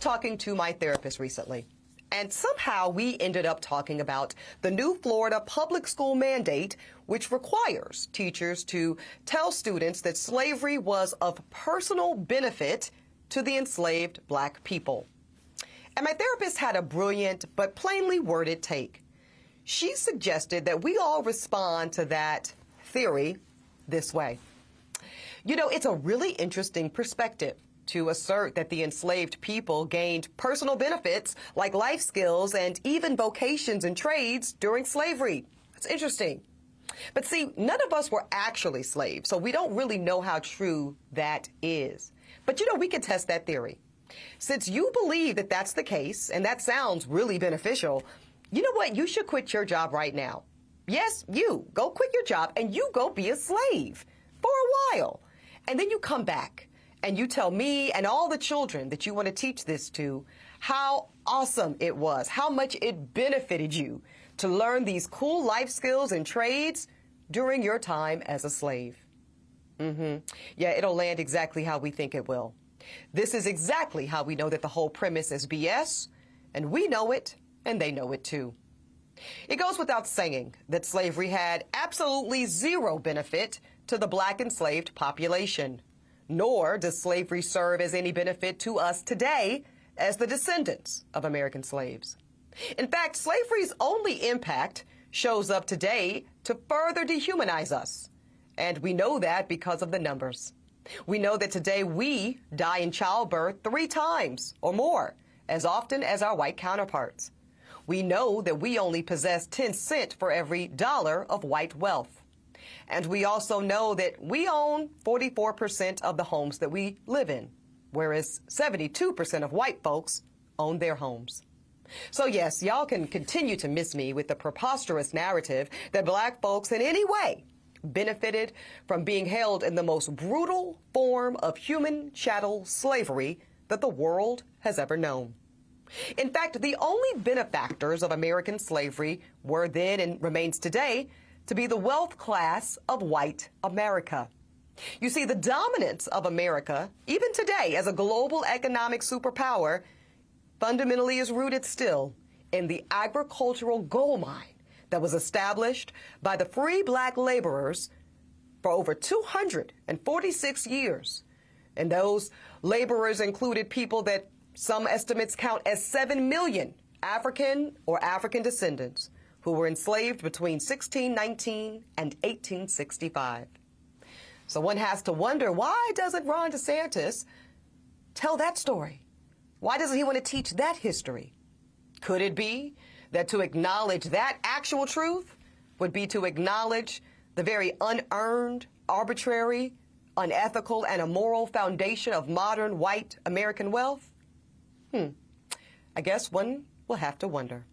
talking to my therapist recently, and somehow we ended up talking about the new Florida public school mandate, which requires teachers to tell students that slavery was of personal benefit to the enslaved black people. And my therapist had a brilliant but plainly worded take. She suggested that we all respond to that theory this way. You know, it's a really interesting perspective to assert that the enslaved people gained personal benefits like life skills and even vocations and trades during slavery. It's interesting. But see, none of us were actually slaves, so we don't really know how true that is. But you know, we can test that theory. Since you believe that that's the case, and that sounds really beneficial, you know what? You should quit your job right now. Yes, you. Go quit your job and you go be a slave for a while. And then you come back and you tell me and all the children that you want to teach this to how awesome it was, how much it benefited you to learn these cool life skills and trades during your time as a slave. Yeah, it'll land exactly how we think it will. This is exactly how we know that the whole premise is BS, and we know it, and they know it too. It goes without saying that slavery had absolutely zero benefit to the black enslaved population, nor does slavery serve as any benefit to us today as the descendants of American slaves. In fact, slavery's only impact shows up today to further dehumanize us. And we know that because of the numbers. We know that today we die in childbirth 3 times or more, as often as our white counterparts. We know that we only possess 10 cents for every dollar of white wealth. And we also know that we own 44% of the homes that we live in, whereas 72% of white folks own their homes. So yes, y'all can continue to miss me with the preposterous narrative that black folks in any way benefited from being held in the most brutal form of human chattel slavery that the world has ever known. In fact, the only benefactors of American slavery were then and remains today to be the wealth class of white America. You see, the dominance of America, even today as a global economic superpower, fundamentally is rooted still in the agricultural gold mine that was established by the free black laborers for over 246 years. And those laborers included people that some estimates count as 7 million African or African descendants who were enslaved between 1619 and 1865. So one has to wonder, why doesn't Ron DeSantis tell that story? Why doesn't he want to teach that history? Could it be that to acknowledge that actual truth would be to acknowledge the very unearned, arbitrary, unethical, and immoral foundation of modern white American wealth? I guess one will have to wonder.